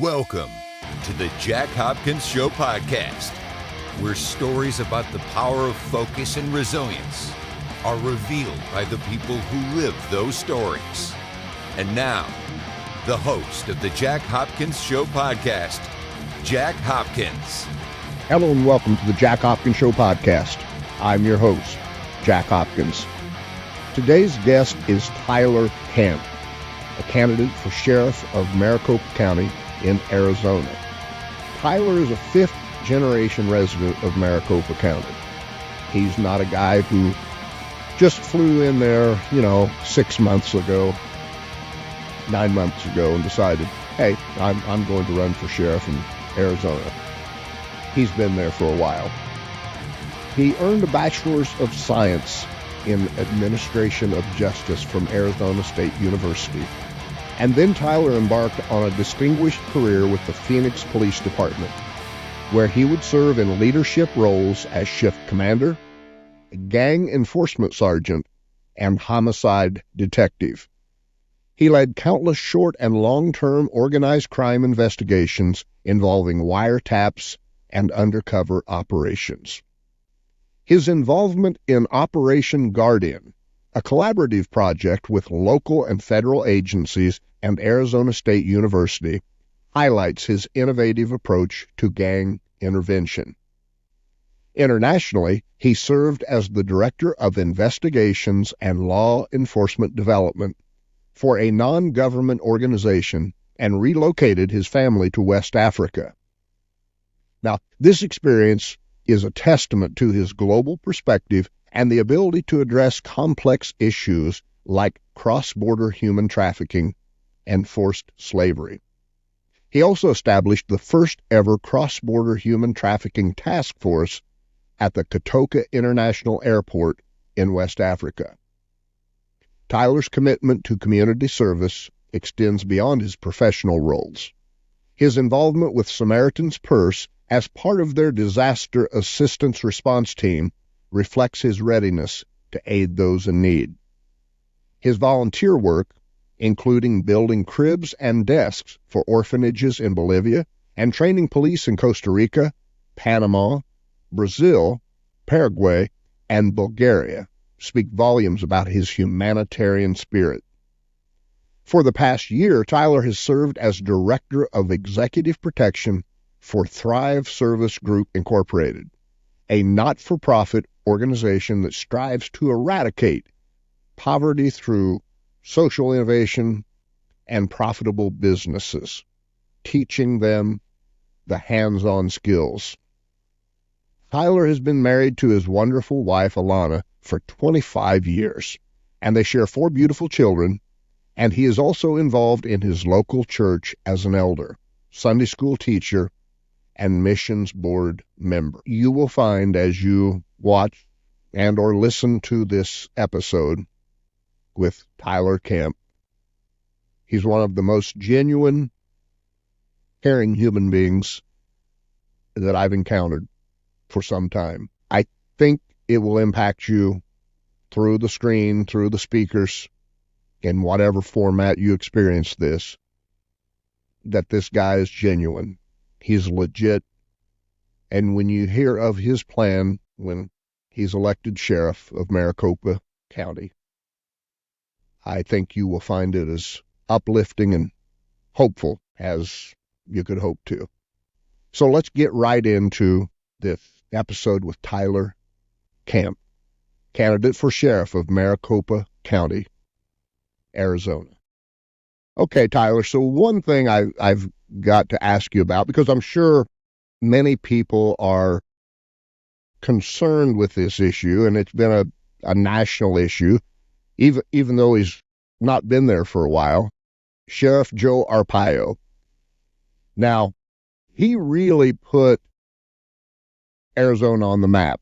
Welcome to the Jack Hopkins Show podcast, where stories about the power of focus and resilience are revealed by the people who live those stories. And now, the host of the Jack Hopkins Show podcast, Jack Hopkins. Hello and welcome to the Jack Hopkins Show podcast. I'm your host, Jack Hopkins. Today's guest is Tyler Kamp, a candidate for Sheriff of Maricopa County in Arizona. Tyler is a fifth-generation resident of Maricopa County. He's not a guy who just flew in there, 6 months ago, 9 months ago, and decided, hey, I'm going to run for sheriff in Arizona. He's been there for a while. He earned a Bachelor's of Science in Administration of Justice from Arizona State University. And then Tyler embarked on a distinguished career with the Phoenix Police Department, where he would serve in leadership roles as shift commander, gang enforcement sergeant, and homicide detective. He led countless short and long-term organized crime investigations involving wiretaps and undercover operations. His involvement in Operation Guardian, a collaborative project with local and federal agencies and Arizona State University, highlights his innovative approach to gang intervention. Internationally, he served as the Director of Investigations and Law Enforcement Development for a non-government organization and relocated his family to West Africa. Now, this experience is a testament to his global perspective and the ability to address complex issues like cross-border human trafficking and forced slavery. He also established the first ever cross-border human trafficking task force at the Kotoka International Airport in West Africa. Tyler's commitment to community service extends beyond his professional roles. His involvement with Samaritan's Purse as part of their disaster assistance response team reflects his readiness to aid those in need. His volunteer work, including building cribs and desks for orphanages in Bolivia and training police in Costa Rica, Panama, Brazil, Paraguay, and Bulgaria, speak volumes about his humanitarian spirit. For the past year, Tyler has served as Director of Executive Protection for Thrive Service Group Incorporated, a not-for-profit organization that strives to eradicate poverty through social innovation and profitable businesses, teaching them the hands-on skills. Tyler has been married to his wonderful wife, Alana, for 25 years, and they share 4 beautiful children, and he is also involved in his local church as an elder, Sunday school teacher, and missions board member. You will find as you watch and or listen to this episode with Tyler Kamp, he's one of the most genuine, caring human beings that I've encountered for some time. I think it will impact you through the screen, through the speakers, in whatever format you experience this, that this guy is genuine. He's legit. And when you hear of his plan, when he's elected Sheriff of Maricopa County, I think you will find it as uplifting and hopeful as you could hope to. So let's get right into this episode with Tyler Kamp, candidate for Sheriff of Maricopa County, Arizona. Okay, Tyler, so one thing I've got to ask you about, because I'm sure many people are concerned with this issue, and it's been a national issue, even though he's not been there for a while, Sheriff Joe Arpaio. Now, he really put Arizona on the map,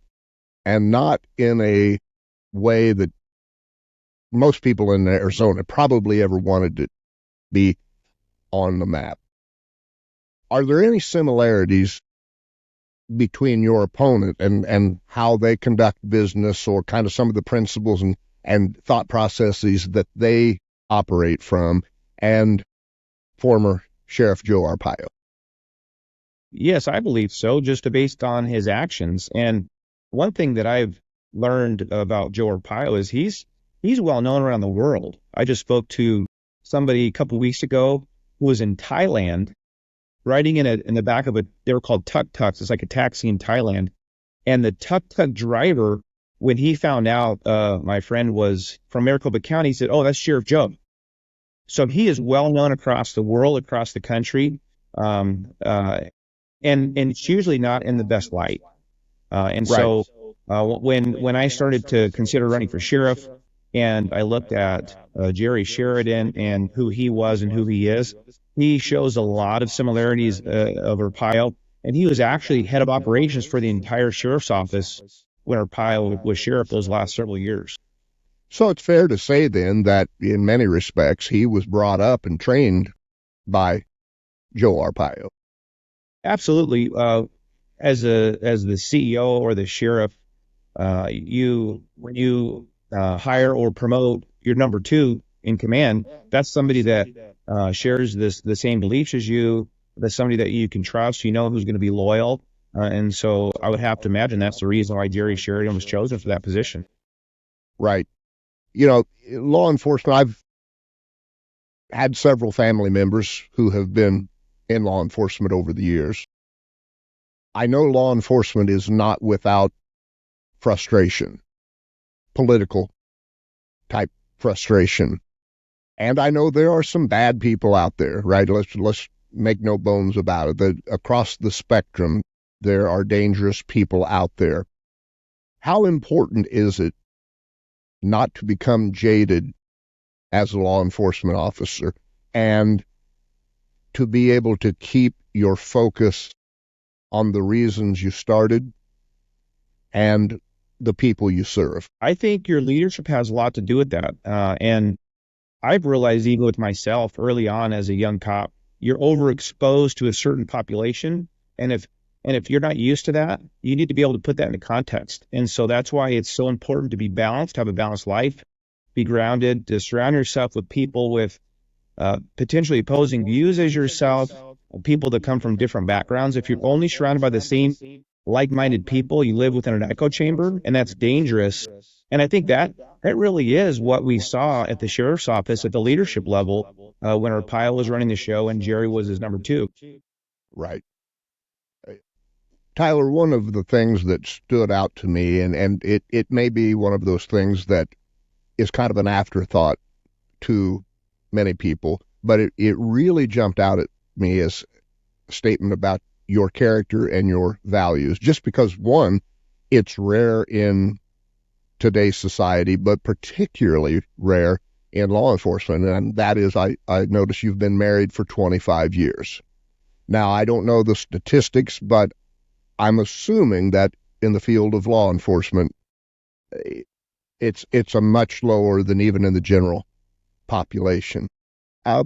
and not in a way that most people in Arizona probably ever wanted to be on the map. Are there any similarities between your opponent and how they conduct business, or kind of some of the principles and thought processes that they operate from, and former Sheriff Joe Arpaio? Yes, I believe so, just based on his actions. And one thing that I've learned about Joe Arpaio is he's well known around the world. I just spoke to somebody a couple weeks ago who was in Thailand, riding in the back of they were called tuk-tuks. It's like a taxi in Thailand. And the tuk-tuk driver, when he found out my friend was from Maricopa County, he said, "Oh, that's Sheriff Joe." So he is well known across the world, across the country. And it's usually not in the best light. And Right. so when I started to consider running for sheriff, and I looked at Jerry Sheridan and who he was and who he is, he shows a lot of similarities of Arpaio, and he was actually head of operations for the entire sheriff's office when Arpaio was sheriff those last several years. So it's fair to say then that in many respects he was brought up and trained by Joe Arpaio. Absolutely. As the CEO or the sheriff, when you hire or promote your number two in command, that's somebody that shares the same beliefs as you. That's somebody that you can trust. You know who's going to be loyal, and so I would have to imagine that's the reason why Jerry Sheridan was chosen for that position. Right. You know, law enforcement, I've had several family members who have been in law enforcement over the years. I know law enforcement is not without frustration, political type frustration. And I know there are some bad people out there, right? Let's make no bones about it. That across the spectrum, there are dangerous people out there. How important is it not to become jaded as a law enforcement officer and to be able to keep your focus on the reasons you started and the people you serve? I think your leadership has a lot to do with that. And I've realized even with myself early on as a young cop, you're overexposed to a certain population. And if you're not used to that, you need to be able to put that into context. And so that's why it's so important to be balanced, have a balanced life, be grounded, to surround yourself with people with potentially opposing views as yourself, people that come from different backgrounds. If you're only surrounded by the same like-minded people, you live within an echo chamber, and that's dangerous. And I think that really is what we saw at the sheriff's office at the leadership level when Arpaio was running the show and Jerry was his number two. Right. Tyler, one of the things that stood out to me, and it may be one of those things that is kind of an afterthought to many people, but it really jumped out at me as a statement about your character and your values, just because, one, it's rare in today's society, but particularly rare in law enforcement, and that is I notice you've been married for 25 years. Now, I don't know the statistics, but I'm assuming that in the field of law enforcement, it's a much lower than even in the general population. How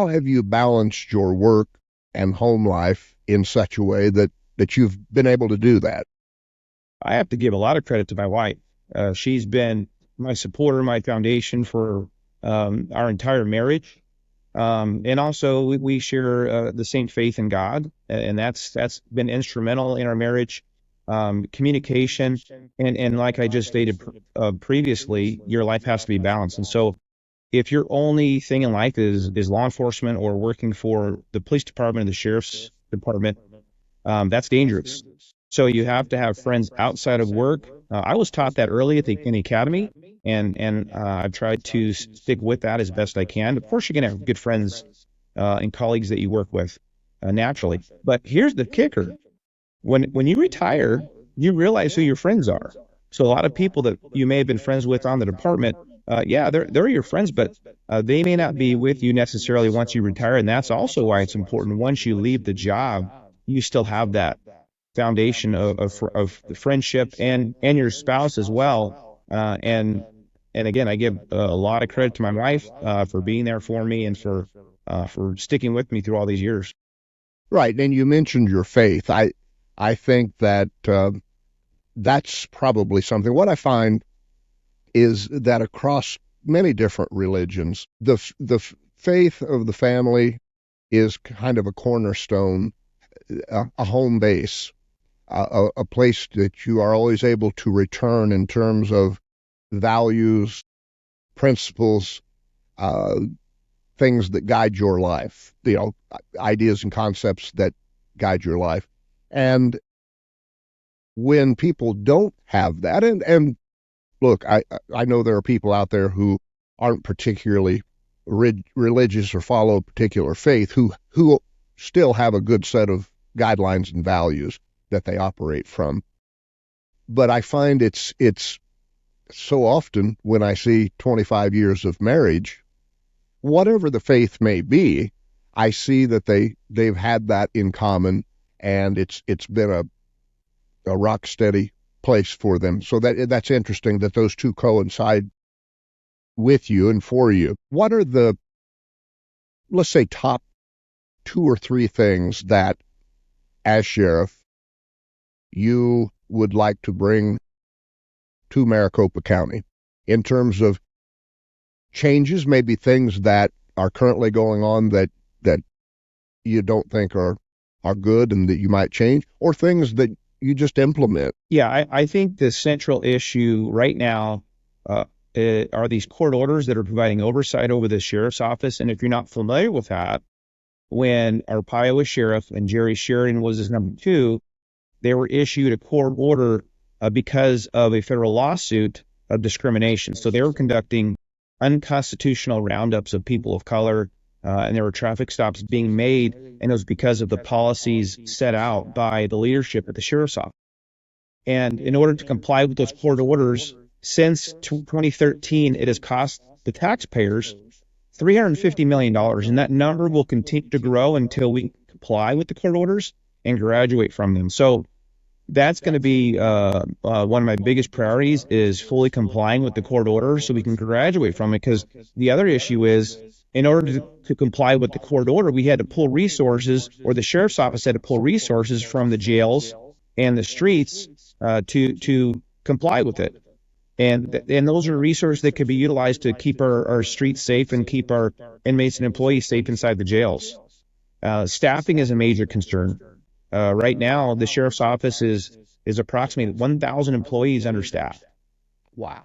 have you balanced your work and home life in such a way that you've been able to do that? I have to give a lot of credit to my wife. She's been my supporter, my foundation for our entire marriage. And also we share the same faith in God, and that's been instrumental in our marriage. Communication, and like I just stated previously, your life has to be balanced. And so if your only thing in life is law enforcement or working for the police department or the sheriff's department, that's dangerous. So you have to have friends outside of work. I was taught that early in the academy, and I've tried to stick with that as best I can. Of course, you're going to have good friends and colleagues that you work with naturally. But here's the kicker. When you retire, you realize who your friends are. So a lot of people that you may have been friends with on the department, they're your friends, but they may not be with you necessarily once you retire. And that's also why it's important. Once you leave the job, you still have that foundation of the friendship and your spouse as well. And again, I give a lot of credit to my wife for being there for me and for sticking with me through all these years. Right, and you mentioned your faith. I think that that's probably something. What I find is that across many different religions, the faith of the family is kind of a cornerstone, a home base, a place that you are always able to return in terms of values, principles, uh, things that guide your life, ideas and concepts that guide your life. And when people don't have that, and look, I know there are people out there who aren't particularly religious or follow a particular faith who still have a good set of guidelines and values that they operate from. But I find it's so often when I see 25 years of marriage, whatever the faith may be, I see that they've had that in common, and it's been a rock steady place for them. So that's interesting that those two coincide with you and for you. What are the, let's say, top 2 or 3 things that, as sheriff, you would like to bring to Maricopa County in terms of changes, maybe things that are currently going on that you don't think are good and that you might change, or things that you just implement? Yeah, I think the central issue right now are these court orders that are providing oversight over the sheriff's office. And if you're not familiar with that, when Arpaio was sheriff and Jerry Sheridan was his number 2, they were issued a court order because of a federal lawsuit of discrimination. So they were conducting unconstitutional roundups of people of color, and there were traffic stops being made, and it was because of the policies set out by the leadership at the sheriff's office. And in order to comply with those court orders, since 2013, it has cost the taxpayers $350 million, and that number will continue to grow until we comply with the court orders and graduate from them. So that's going to be one of my biggest priorities, is fully complying with the court order so we can graduate from it. Because the other issue is, in order to comply with the court order, we had to pull resources, or the sheriff's office had to pull resources from the jails and the streets to comply with it. And those are resources that could be utilized to keep our streets safe and keep our inmates and employees safe inside the jails. Staffing is a major concern. Right now, the sheriff's office is approximately 1,000 employees understaffed. Wow.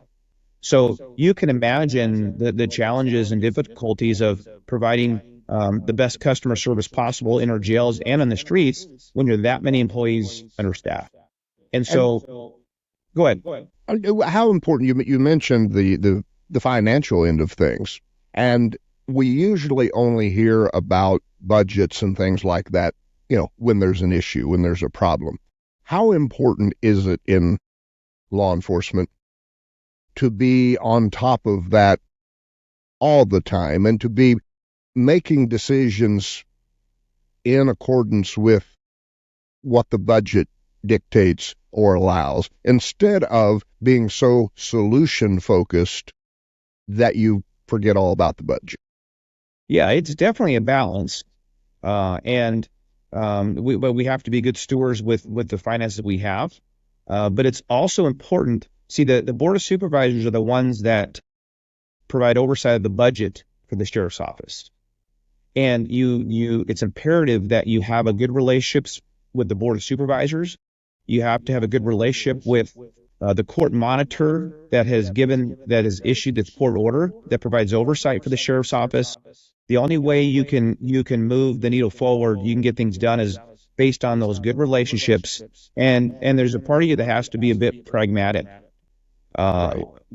So you can imagine the challenges and difficulties of providing the best customer service possible in our jails and on the streets when you're that many employees understaffed. And so, go ahead. How important, you mentioned the financial end of things, and we usually only hear about budgets and things like that, when there's an issue, when there's a problem. How important is it in law enforcement to be on top of that all the time and to be making decisions in accordance with what the budget dictates or allows, instead of being so solution focused that you forget all about the budget? Yeah, it's definitely a balance. And we have to be good stewards with the finances that we have. But it's also important. See, the Board of Supervisors are the ones that provide oversight of the budget for the sheriff's office. And it's imperative that you have a good relationships with the Board of Supervisors. You have to have a good relationship with the court monitor that has issued this court order that provides oversight for the sheriff's office. The only way you can move the needle forward, you can get things done, is based on those good relationships. And there's a part of you that has to be a bit pragmatic.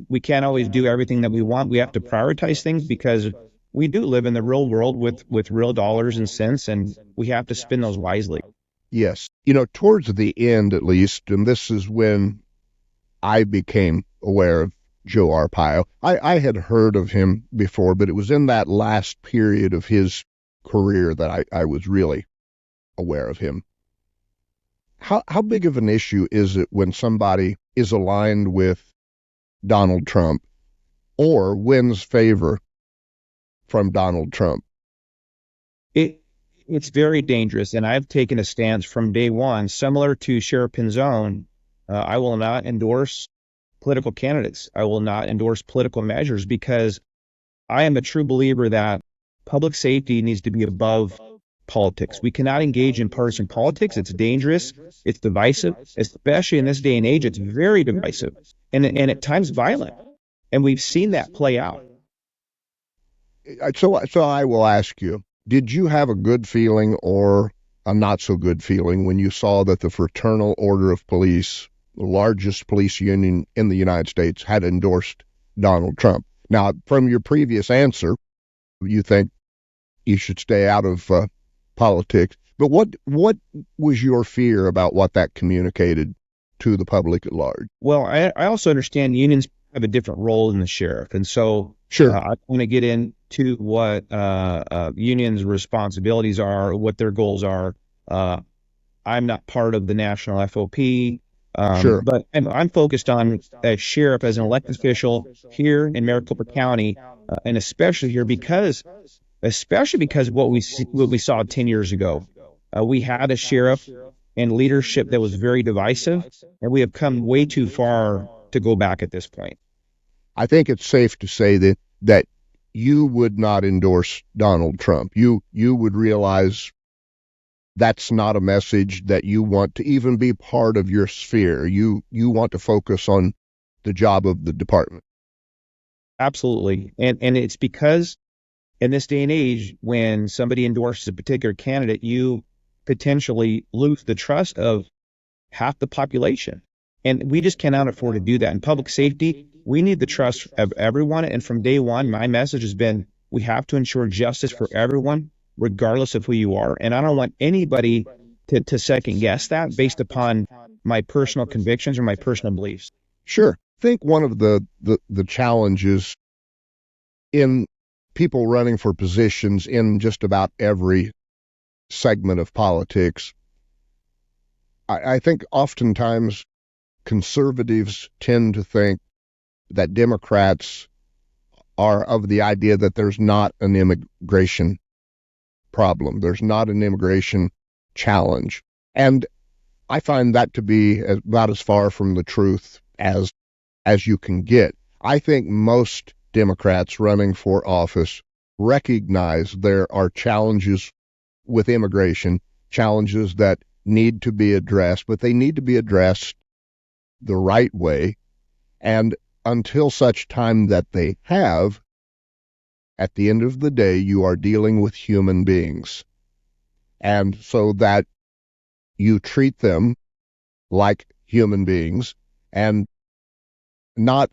We can't always do everything that we want. We have to prioritize things because we do live in the real world with real dollars and cents, and we have to spend those wisely. Yes. Towards the end, at least, and this is when I became aware of Joe Arpaio. I had heard of him before, but it was in that last period of his career that I was really aware of him. How big of an issue is it when somebody is aligned with Donald Trump or wins favor from Donald Trump? It's very dangerous, and I've taken a stance from day one, similar to Sheriff Pinzone. I will not endorse political candidates. I will not endorse political measures because I am a true believer that public safety needs to be above politics. We cannot engage in partisan politics. It's dangerous. It's divisive, especially in this day and age. It's very divisive and at times violent. And we've seen that play out. So I will ask you, did you have a good feeling or a not so good feeling when you saw that the Fraternal Order of Police, the largest police union in the United States, had endorsed Donald Trump? Now, from your previous answer, you think you should stay out of politics. But what was your fear about what that communicated to the public at large? Well, I also understand unions have a different role in the sheriff. And so Sure. I want to get into what unions' responsibilities are, what their goals are. I'm not part of the national FOP. Sure. But I'm focused on as sheriff, as an elected official here in Maricopa County, and especially here because of what we saw 10 years ago. We had a sheriff and leadership that was very divisive, and we have come way too far to go back at this point. I think it's safe to say that you would not endorse Donald Trump. You would realize that's not a message that you want to even be part of your sphere. You want to focus on the job of the department. Absolutely. And it's because in this day and age, when somebody endorses a particular candidate, you potentially lose the trust of half the population. And we just cannot afford to do that. In public safety, we need the trust of everyone. And from day one, my message has been, we have to ensure justice for everyone, regardless of who you are. And I don't want anybody to second guess that based upon my personal convictions or my personal beliefs. Sure. I think one of the challenges in people running for positions in just about every segment of politics, I think oftentimes conservatives tend to think that Democrats are of the idea that there's not an immigration problem. There's not an immigration challenge. And I find that to be about as far from the truth as you can get. I think most Democrats running for office recognize there are challenges with immigration, challenges that need to be addressed, but they need to be addressed the right way. And until such time that they have, at the end of the day, you are dealing with human beings. And so that you treat them like human beings and not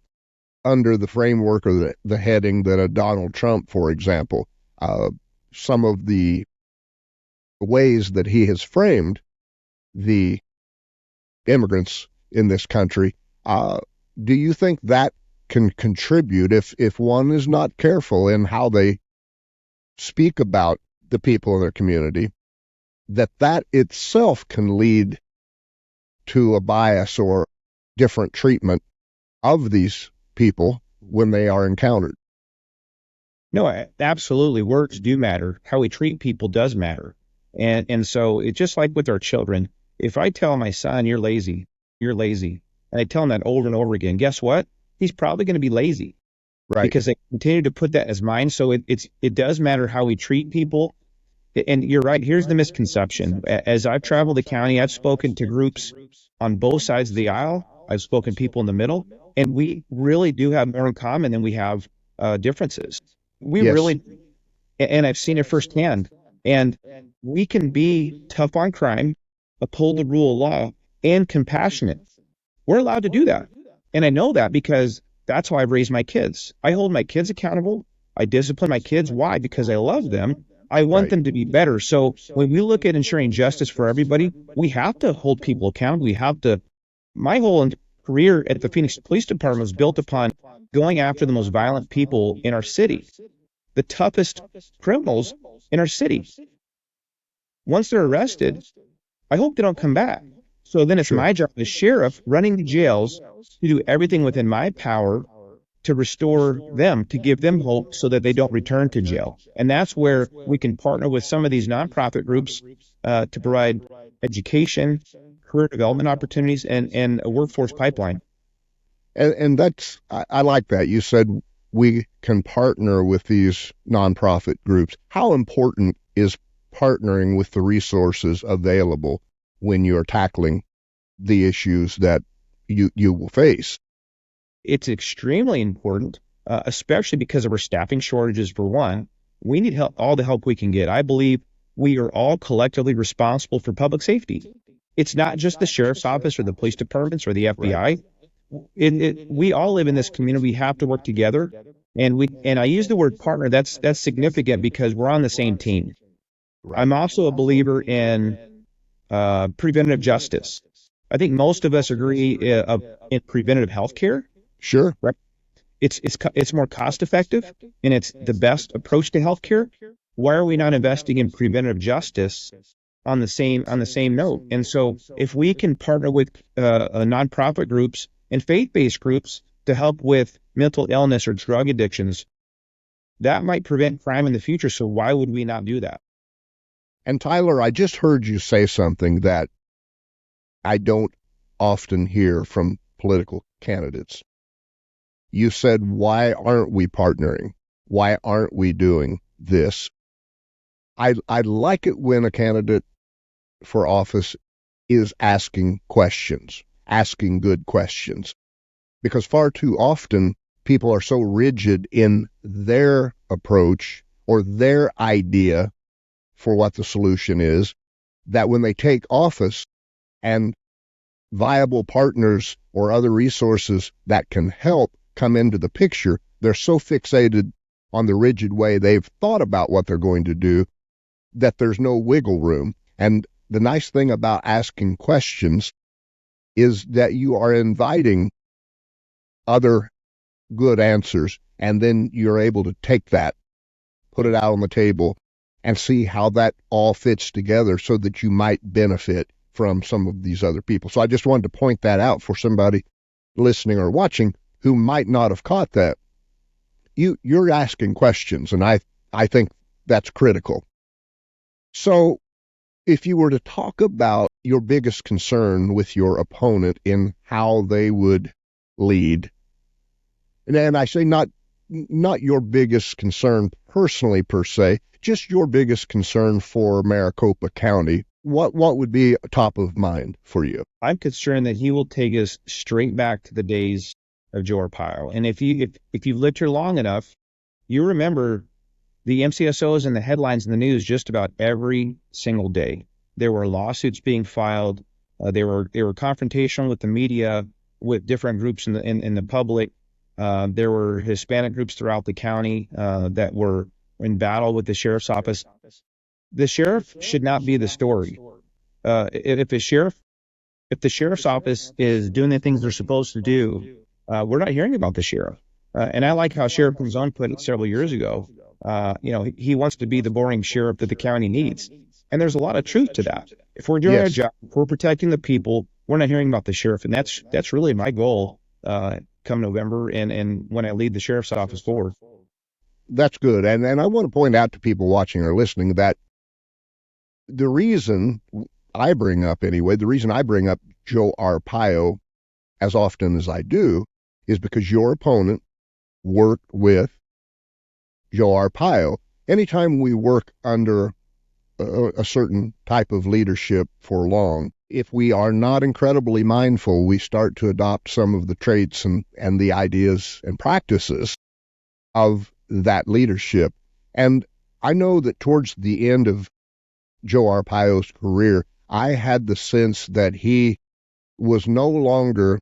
under the framework or the heading that a Donald Trump, for example, some of the ways that he has framed the immigrants in this country, do you think that can contribute, if one is not careful in how they speak about the people in their community, that itself can lead to a bias or different treatment of these people when they are encountered? No, absolutely. Words do matter. How we treat people does matter. And so it's just like with our children. If I tell my son, you're lazy, and I tell him that over and over again, guess what? He's probably going to be lazy. Right. Because they continue to put that in his mind. So it does matter how we treat people. And you're right. Here's the misconception. As I've traveled the county, I've spoken to groups on both sides of the aisle. I've spoken to people in the middle, and we really do have more in common than we have differences. We Yes. really, and I've seen it firsthand. And we can be tough on crime, uphold the rule of law, and compassionate. We're allowed to do that. And I know that because that's how I've raised my kids. I hold my kids accountable. I discipline my kids. Why? Because I love them. I want Right. them to be better. So when we look at ensuring justice for everybody, we have to hold people accountable. My whole career at the Phoenix Police Department was built upon going after the most violent people in our city, the toughest criminals in our city. Once they're arrested, I hope they don't come back. So then it's Sure. my job as sheriff running the jails to do everything within my power to restore them, to give them hope so that they don't return to jail. And that's where we can partner with some of these nonprofit groups to provide education, career development opportunities, and a workforce pipeline. And that's, I like that. You said we can partner with these nonprofit groups. How important is partnering with the resources available when you're tackling the issues that you will face. It's extremely important, especially because of our staffing shortages. For one, we need help, all the help we can get. I believe we are all collectively responsible for public safety. It's not just the sheriff's office or the police departments or the FBI. We all live in this community. We have to work together. And I use the word partner. That's significant because we're on the same team. I'm also a believer in preventative justice. I think most of us agree in preventative health care. Sure. Right? It's more cost effective and it's the best approach to healthcare. Why are we not investing in preventative justice on the same note? And so if we can partner with nonprofit groups and faith-based groups to help with mental illness or drug addictions, that might prevent crime in the future. So why would we not do that? And Tyler, I just heard you say something that I don't often hear from political candidates. You said, why aren't we partnering? Why aren't we doing this? I like it when a candidate for office is asking questions, asking good questions, because far too often people are so rigid in their approach or their idea for what the solution is that when they take office and viable partners or other resources that can help come into the picture, they're so fixated on the rigid way they've thought about what they're going to do that there's no wiggle room. And the nice thing about asking questions is that you are inviting other good answers, and then you're able to take that, put it out on the table, and see how that all fits together so that you might benefit from some of these other people. So I just wanted to point that out for somebody listening or watching who might not have caught that. You're asking questions, and I think that's critical. So if you were to talk about your biggest concern with your opponent in how they would lead, and I say not your biggest concern personally per se, just your biggest concern for Maricopa County, what would be top of mind for you? I'm concerned that he will take us straight back to the days of Joe Arpaio. And if you've lived here long enough, you remember the MCSOs and the headlines in the news just about every single day. There were lawsuits being filed. They were confrontational with the media, with different groups in the public. There were Hispanic groups throughout the county that were in battle with the sheriff's office. The sheriff should not be the story. If the sheriff's office is doing the things they're supposed to do, we're not hearing about the sheriff. And I like how Sheriff Gonzon put it several years ago. He wants to be the boring sheriff that the county needs. And there's a lot of truth to that. If we're doing our job, if we're protecting the people, we're not hearing about the sheriff. And that's really my goal come November and when I lead the sheriff's office forward. That's good. And I want to point out to people watching or listening that the reason I bring up Joe Arpaio as often as I do is because your opponent worked with Joe Arpaio. Anytime we work under a certain type of leadership for long, if we are not incredibly mindful, we start to adopt some of the traits and the ideas and practices of that leadership. And I know that towards the end of Joe Arpaio's career, I had the sense that he was no longer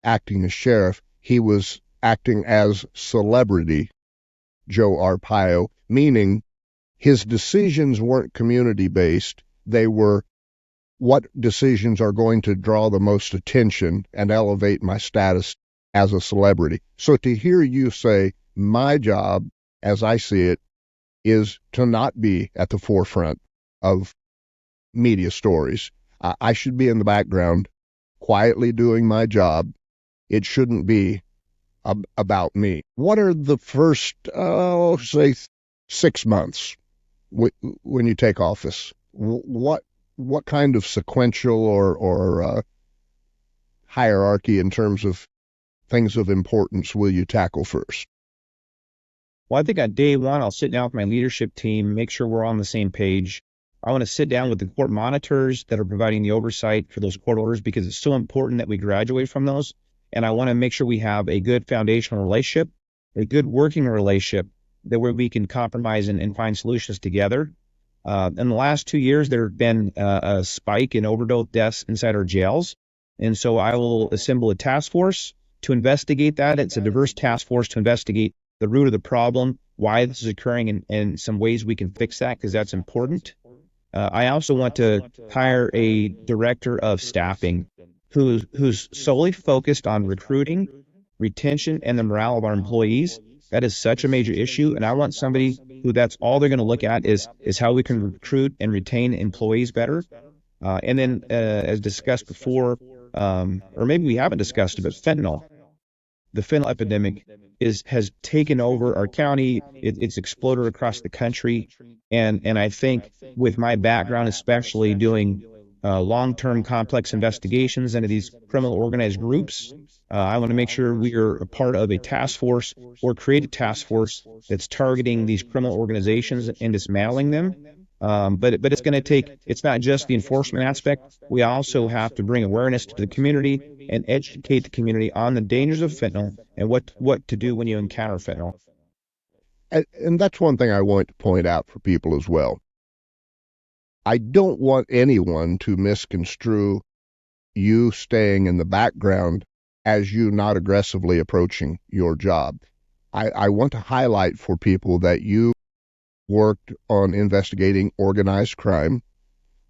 acting as sheriff. He was acting as celebrity Joe Arpaio, meaning his decisions weren't community-based. They were what decisions are going to draw the most attention and elevate my status as a celebrity. So to hear you say, my job, as I see it, is to not be at the forefront of media stories. I should be in the background, quietly doing my job. It shouldn't be about me. What are the first, say, 6 months when you take office? What kind of sequential or hierarchy in terms of things of importance will you tackle first? Well, I think on day one, I'll sit down with my leadership team, make sure we're on the same page. I want to sit down with the court monitors that are providing the oversight for those court orders, because it's so important that we graduate from those. And I want to make sure we have a good foundational relationship, a good working relationship that where we can compromise and find solutions together. In the last 2 years, there have been a spike in overdose deaths inside our jails. And so I will assemble a task force to investigate that. It's a diverse task force to investigate the root of the problem, why this is occurring, and some ways we can fix that, because that's important. I also want to hire a director of staffing who's solely focused on recruiting, retention, and the morale of our employees. That is such a major issue, and I want somebody who that's all they're going to look at is how we can recruit and retain employees better. And then, as discussed before, or maybe we haven't discussed it, but fentanyl. The fentanyl epidemic has taken over our county. It's exploded across the country, and I think with my background, especially doing long-term complex investigations into these criminal organized groups, I want to make sure we are a part of a task force or create a task force that's targeting these criminal organizations and dismantling them. But it's going to take, it's not just the enforcement aspect. We also have to bring awareness to the community and educate the community on the dangers of fentanyl and what to do when you encounter fentanyl. And that's one thing I want to point out for people as well. I don't want anyone to misconstrue you staying in the background as you not aggressively approaching your job. I want to highlight for people that you worked on investigating organized crime.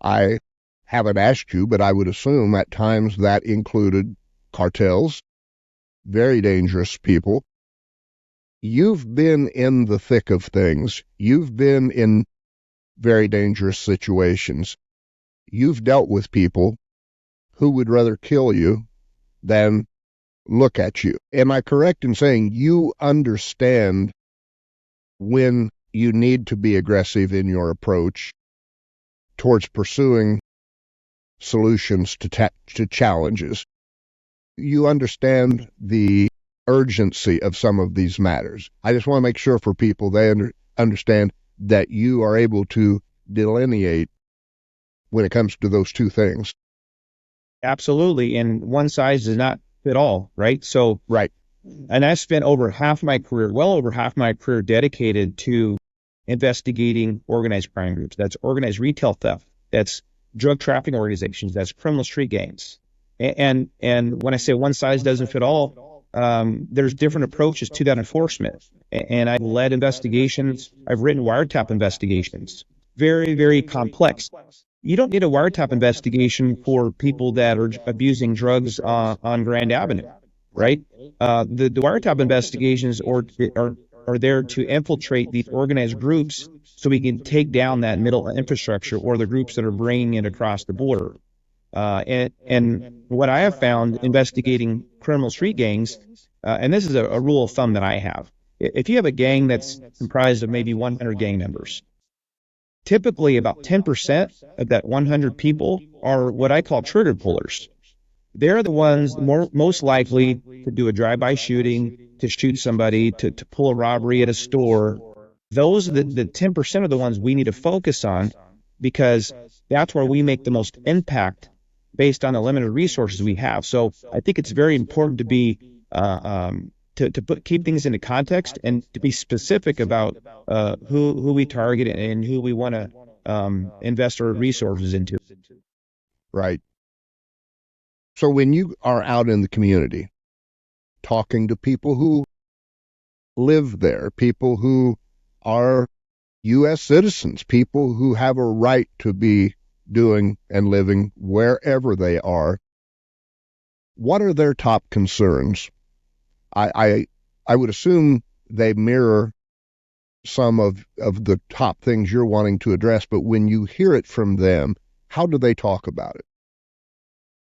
I haven't asked you, but I would assume at times that included cartels, very dangerous people. You've been in the thick of things. You've been in very dangerous situations. You've dealt with people who would rather kill you than look at you. Am I correct in saying you understand when you need to be aggressive in your approach towards pursuing solutions to challenges? You understand the urgency of some of these matters. I just want to make sure for people they understand that you are able to delineate when it comes to those two things. Absolutely. And one size does not fit all, right? So, right. And I spent over half my career, well over half my career, dedicated to investigating organized crime groups. That's organized retail theft. That's drug trafficking organizations. That's criminal street gangs. And when I say one size doesn't fit all, there's different approaches to that enforcement. And I've led investigations. I've written wiretap investigations. Very, very complex. You don't need a wiretap investigation for people that are abusing drugs on Grand Avenue, right? The wiretap investigations are there to infiltrate these organized groups so we can take down that middle infrastructure or the groups that are bringing it across the border. And what I have found investigating criminal street gangs, and this is a rule of thumb that I have, if you have a gang that's comprised of maybe 100 gang members, typically about 10% of that 100 people are what I call trigger pullers. They're the ones most likely to do a drive-by shooting, to shoot somebody, to pull a robbery at a store. Those are the 10% of the ones we need to focus on, because that's where we make the most impact based on the limited resources we have. So I think it's very important to be keep things into context and to be specific about who we target and who we want to invest our resources into. Right. So when you are out in the community, talking to people who live there, people who are U.S. citizens, people who have a right to be doing and living wherever they are, what are their top concerns? I would assume they mirror some of the top things you're wanting to address, but when you hear it from them, how do they talk about it?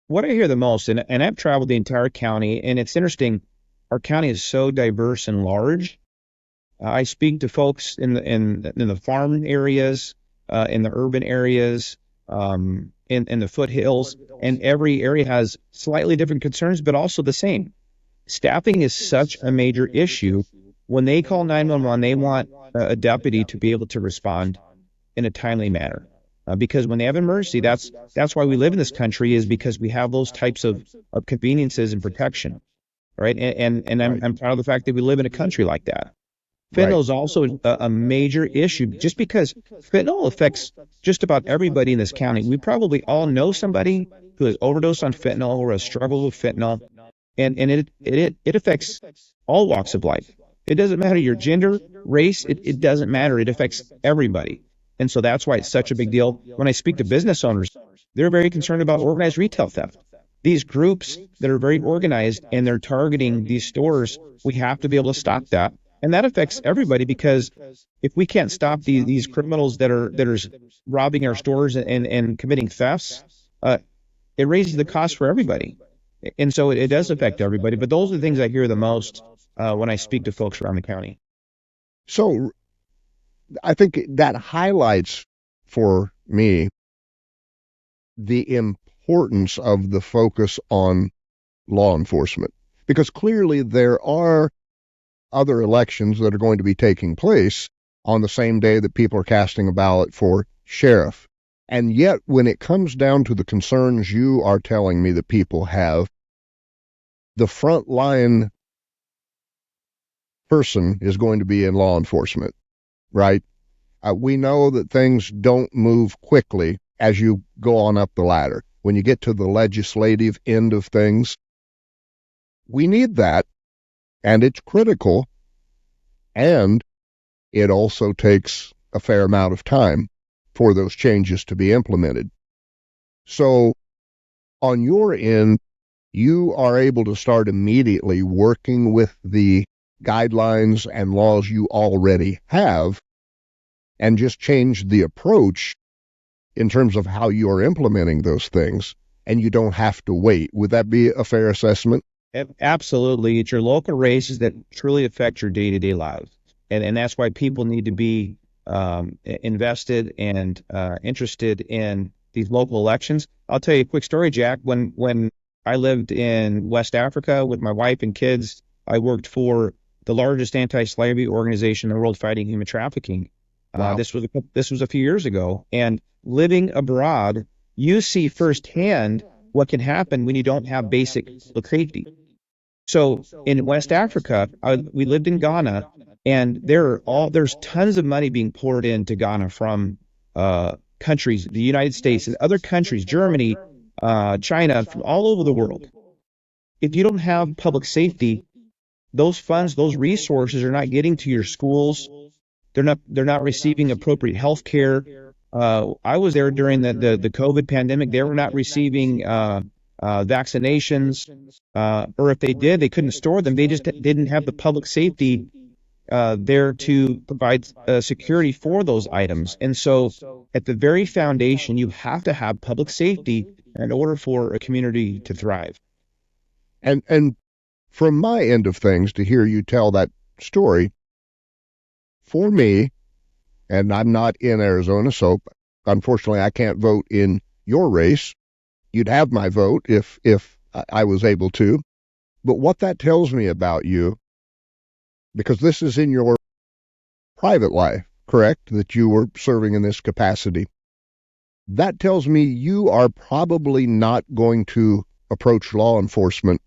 What I hear the most, and I've traveled the entire county, and it's interesting, our county is so diverse and large. I speak to folks in the farm areas, in the urban areas, in the foothills, and every area has slightly different concerns, but also the same. Staffing is such a major issue. When they call 911, they want a deputy to be able to respond in a timely manner. because when they have an emergency, that's why we live in this country, is because we have those types of conveniences and protection, right? And I'm proud of the fact that we live in a country like that. Fentanyl is also a major issue, just because fentanyl affects just about everybody in this county. We probably all know somebody who has overdosed on fentanyl or has struggled with fentanyl, and it affects all walks of life. It doesn't matter your gender, race, it doesn't matter. It affects everybody. And so that's why it's such a big deal. When I speak to business owners, they're very concerned about organized retail theft. These groups that are very organized and they're targeting these stores, we have to be able to stop that. And that affects everybody, because if we can't stop these criminals that are robbing our stores and committing thefts, it raises the cost for everybody. And so it does affect everybody. But those are the things I hear the most when I speak to folks around the county. So I think that highlights for me the importance of the focus on law enforcement, because clearly there are other elections that are going to be taking place on the same day that people are casting a ballot for sheriff. And yet, when it comes down to the concerns you are telling me that people have, the frontline person is going to be in law enforcement, right? We know that things don't move quickly as you go on up the ladder. When you get to the legislative end of things, we need that, and it's critical, and it also takes a fair amount of time for those changes to be implemented. So on your end, you are able to start immediately working with the guidelines and laws you already have and just change the approach in terms of how you are implementing those things, and you don't have to wait. Would that be a fair assessment? Absolutely. It's your local races that truly affect your day-to-day lives. And that's why people need to be invested and interested in these local elections. I'll tell you a quick story, Jack. When I lived in West Africa with my wife and kids, I worked for the largest anti-slavery organization in the world fighting human trafficking. Wow. This was a few years ago. And living abroad, you see firsthand what can happen when you don't have basic safety. So in West Africa, we lived in Ghana, and there's tons of money being poured into Ghana from countries, the United States and other countries, Germany, China, from all over the world. If you don't have public safety, those funds, those resources are not getting to your schools. They're not receiving appropriate health care. I was there during the COVID pandemic. They were not receiving vaccinations, or if they did, they couldn't store them. They just didn't have the public safety there to provide security for those items. And so at the very foundation, you have to have public safety in order for a community to thrive. And from my end of things, to hear you tell that story, for me, and I'm not in Arizona, so unfortunately I can't vote in your race. You'd have my vote if I was able to. But what that tells me about you, because this is in your private life, correct, that you were serving in this capacity, that tells me you are probably not going to approach law enforcement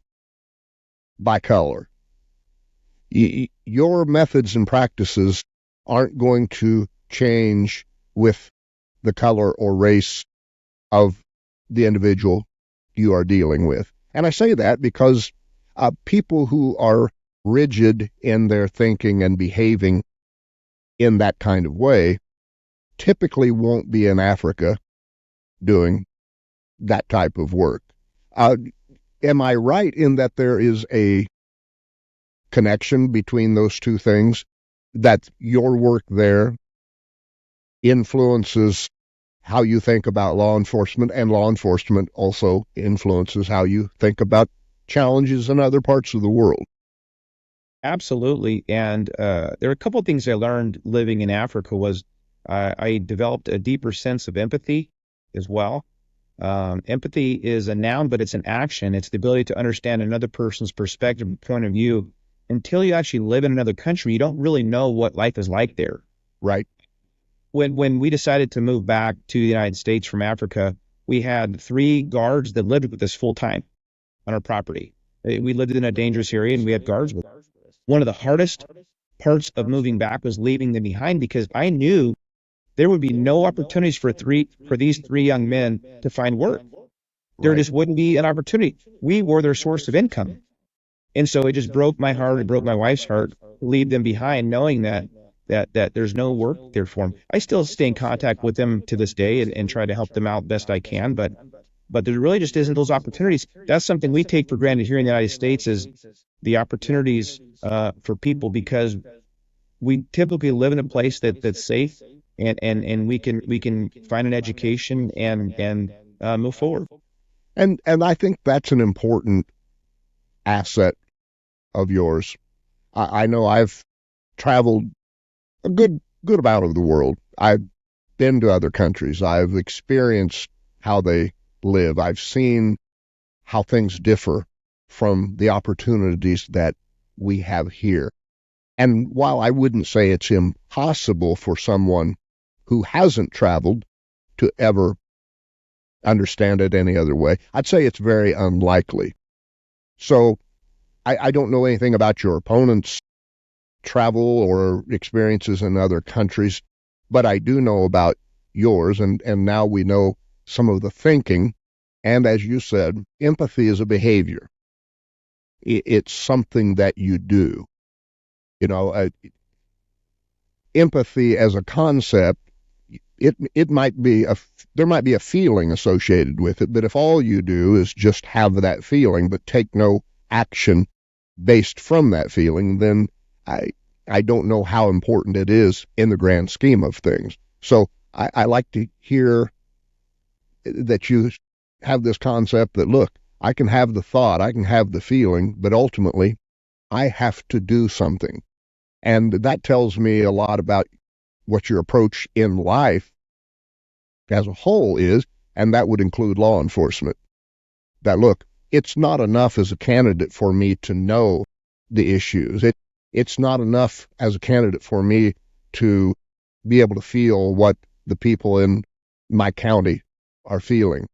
by color. Your methods and practices aren't going to change with the color or race of the individual you are dealing with. And I say that because people who are rigid in their thinking and behaving in that kind of way typically won't be in Africa doing that type of work. Am I right in that there is a connection between those two things, that your work there influences how you think about law enforcement, and law enforcement also influences how you think about challenges in other parts of the world? Absolutely. And there are a couple of things I learned living in Africa. Was I developed a deeper sense of empathy as well. Empathy is a noun, but it's an action. It's the ability to understand another person's perspective and point of view. Until you actually live in another country, you don't really know what life is like there. Right. when we decided to move back to the United States from Africa, we had 3 guards that lived with us full time on our property. We lived in a dangerous area and we had guards with us. One of the hardest parts of moving back was leaving them behind, because I knew there would be no opportunities for these 3 young men to find work. There just wouldn't be an opportunity. We were their source of income. And so it just broke my heart. It broke my wife's heart to leave them behind, knowing that there's no work there for them. I still stay in contact with them to this day and try to help them out best I can. But there really just isn't those opportunities. That's something we take for granted here in the United States, is the opportunities for people, because we typically live in a place that's safe, and we can find an education and move forward. And I think that's an important asset of yours. I know I've traveled a good amount of the world. I've been to other countries. I've experienced how they live. I've seen how things differ from the opportunities that we have here. And while I wouldn't say it's impossible for someone who hasn't traveled to ever understand it any other way, I'd say it's very unlikely. So I don't know anything about your opponent's travel or experiences in other countries, but I do know about yours, and now we know some of the thinking. And as you said, empathy is a behavior. It's something that you do. You know, empathy as a concept, it might be there might be a feeling associated with it, but if all you do is just have that feeling but take no action based from that feeling, then I don't know how important it is in the grand scheme of things. So I like to hear that you have this concept that, look, I can have the thought, I can have the feeling, but ultimately I have to do something. And that tells me a lot about what your approach in life as a whole is, and that would include law enforcement. That, look, it's not enough as a candidate for me to know the issues. It's not enough as a candidate for me to be able to feel what the people in my county are feeling.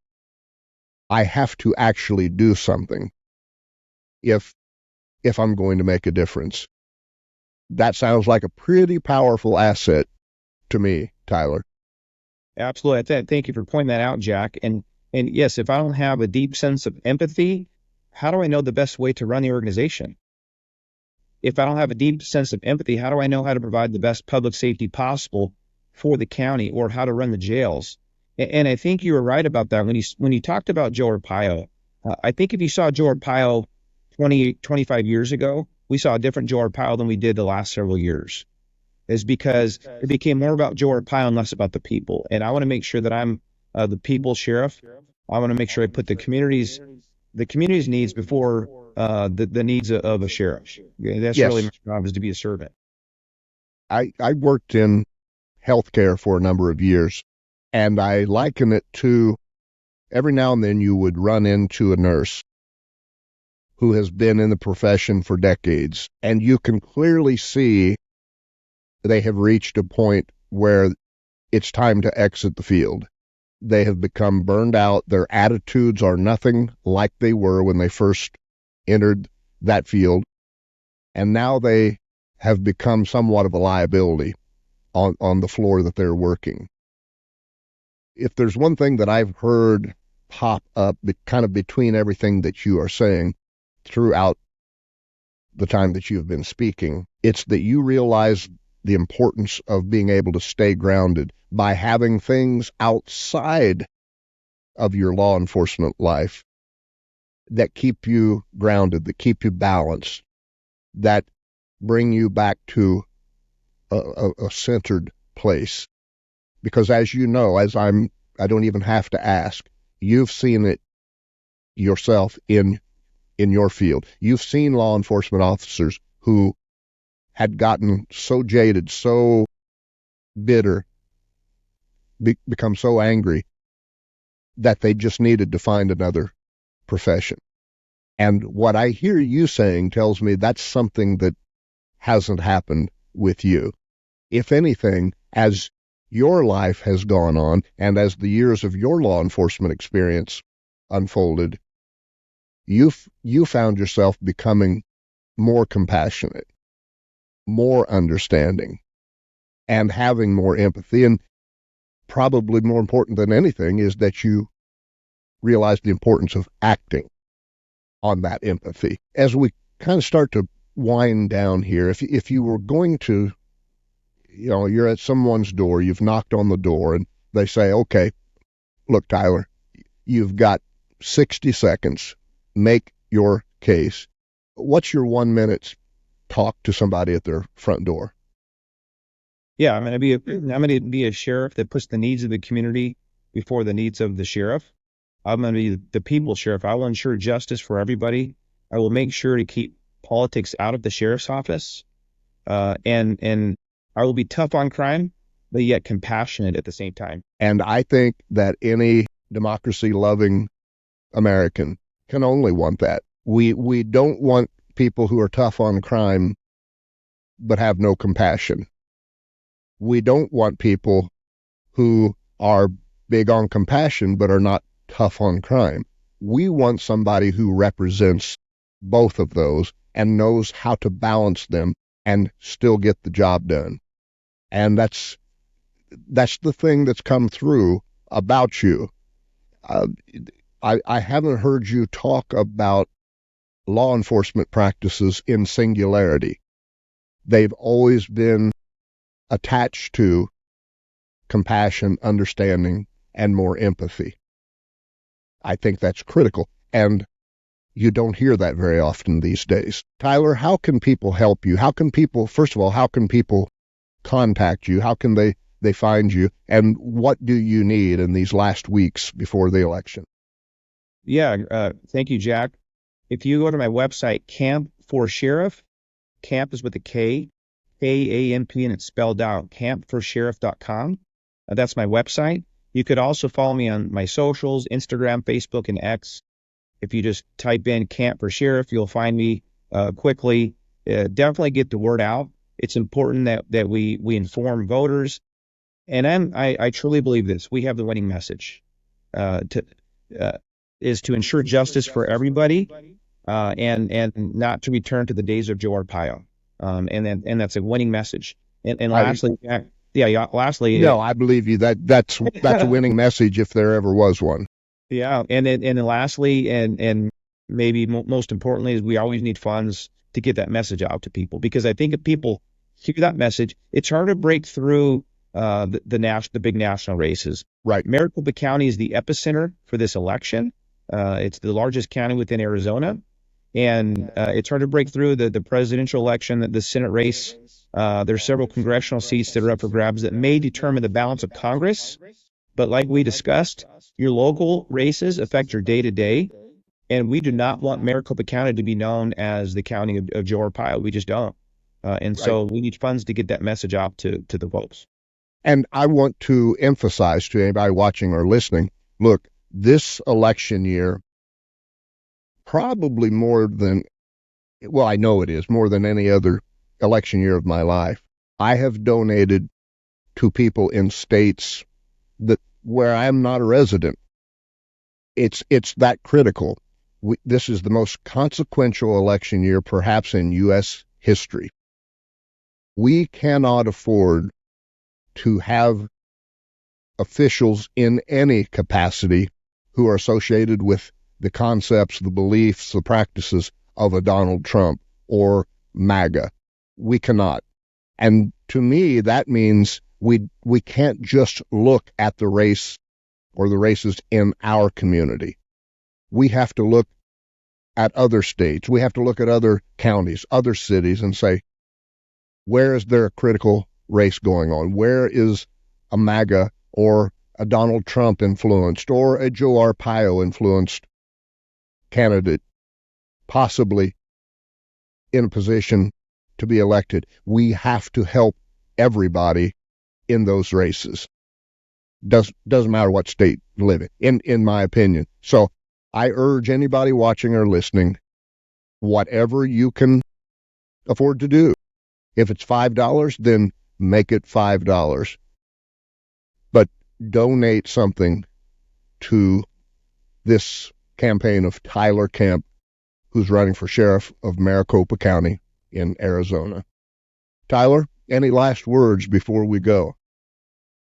I have to actually do something if I'm going to make a difference. That sounds like a pretty powerful asset to me, Tyler. Absolutely. Thank you for pointing that out, Jack. And yes, if I don't have a deep sense of empathy, how do I know the best way to run the organization? If I don't have a deep sense of empathy, how do I know how to provide the best public safety possible for the county, or how to run the jails? And I think you were right about that when you talked about Joe Arpaio. I think if you saw Joe Arpaio 25 years ago, we saw a different Joe Arpaio than we did the last several years. Is because it became more about Joe Arpaio and less about the people. And I want to make sure that I'm the people's sheriff. I want to make sure I put the community's needs before the needs of a sheriff. That's Yes. really my job, is to be a servant. I worked in healthcare for a number of years, and I liken it to every now and then you would run into a nurse who has been in the profession for decades, and you can clearly see they have reached a point where it's time to exit the field. They have become burned out. Their attitudes are nothing like they were when they first entered that field, and now they have become somewhat of a liability on the floor that they're working. If there's one thing that I've heard pop up kind of between everything that you are saying throughout the time that you've been speaking, it's that you realize the importance of being able to stay grounded by having things outside of your law enforcement life that keep you grounded, that keep you balanced, that bring you back to a centered place. Because as you know, I don't even have to ask, you've seen it yourself in your field. You've seen law enforcement officers who had gotten so jaded, so bitter, become so angry that they just needed to find another profession. And what I hear you saying tells me that's something that hasn't happened with you. If anything, as your life has gone on, and as the years of your law enforcement experience unfolded, you found yourself becoming more compassionate, more understanding, and having more empathy. And probably more important than anything is that you realized the importance of acting on that empathy. As we kind of start to wind down here, if you were going to, you're at someone's door, you've knocked on the door, and they say, okay, look, Tyler, you've got 60 seconds, make your case. What's your 1 minute talk to somebody at their front door? Yeah, I'm going to be a sheriff that puts the needs of the community before the needs of the sheriff. I'm going to be the people's sheriff. I will ensure justice for everybody. I will make sure to keep politics out of the sheriff's office. And I will be tough on crime, but yet compassionate at the same time. And I think that any democracy-loving American can only want that. We don't want people who are tough on crime but have no compassion. We don't want people who are big on compassion but are not tough on crime. We want somebody who represents both of those and knows how to balance them and still get the job done. And that's the thing that's come through about you. I haven't heard you talk about law enforcement practices in singularity. They've always been attached to compassion, understanding, and more empathy. I think that's critical, and you don't hear that very often these days. Tyler, how can people help you? First of all, how can people contact you? How can they find you? And what do you need in these last weeks before the election? Yeah, thank you, Jack. If you go to my website, Kamp for Sheriff, Kamp is with a K, K-A-M-P, and it's spelled out, kampforsheriff.com. That's my website. You could also follow me on my socials, Instagram, Facebook, and X. If you just type in Kamp for Sheriff, you'll find me quickly. Definitely get the word out. It's important that we inform voters. And I truly believe this. We have the winning message is to ensure justice for everybody and not to return to the days of Joe Arpaio. And that's a winning message. And lastly, lastly. No, I believe you. That's a winning message if there ever was one. Yeah, and then lastly, and maybe most importantly, is we always need funds to get that message out to people, because I think if people hear that message, it's hard to break through the big national races. Right. Maricopa County is the epicenter for this election. It's the largest county within Arizona, and it's hard to break through the presidential election, the Senate race. There's several congressional seats that are up for grabs that may determine the balance of Congress. But like we discussed, your local races affect your day-to-day, and we do not want Maricopa County to be known as the county of Joe Arpaio. We just don't. So we need funds to get that message out to the folks. And I want to emphasize to anybody watching or listening, look, this election year, probably I know it is, more than any other election year of my life, I have donated to people in states where I'm not a resident. It's that critical. This is the most consequential election year perhaps in U.S. history. We cannot afford to have officials in any capacity who are associated with the concepts, the beliefs, the practices of a Donald Trump or MAGA. We cannot. And to me, that means we can't just look at the race or the races in our community. We have to look at other states. We have to look at other counties, other cities, and say, where is there a critical race going on? Where is a MAGA or a Donald Trump influenced or a Joe Arpaio influenced candidate possibly in a position to be elected? We have to help everybody in those races. Doesn't matter what state you live in my opinion. So I urge anybody watching or listening, whatever you can afford to do. If it's $5, then make it $5. donate something to this campaign of Tyler Kamp, who's running for Sheriff of Maricopa County in Arizona. Tyler, any last words before we go?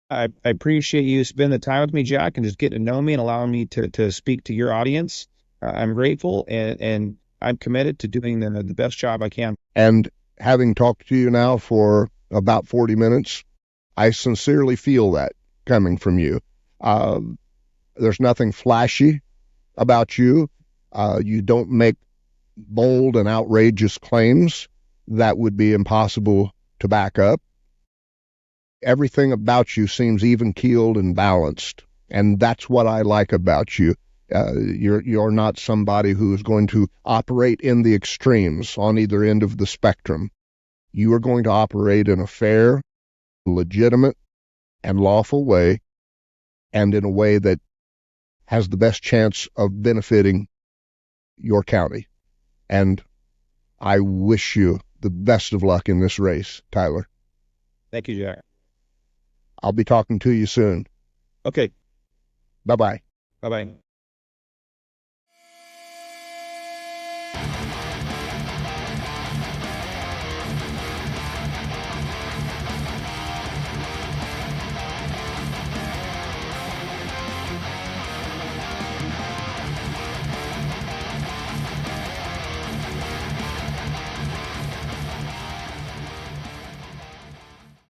I appreciate you spending the time with me, Jack, and just getting to know me and allowing me to speak to your audience. I'm grateful, and I'm committed to doing the best job I can. And having talked to you now for about 40 minutes, I sincerely feel that coming from you. There's nothing flashy about you. You don't make bold and outrageous claims that would be impossible to back up. Everything about you seems even-keeled and balanced, and that's what I like about you. You're not somebody who is going to operate in the extremes on either end of the spectrum. You are going to operate in a fair, legitimate, and lawful way, and in a way that has the best chance of benefiting your county. And I wish you the best of luck in this race, Tyler. Thank you, Jack. I'll be talking to you soon. Okay. Bye-bye. Bye-bye.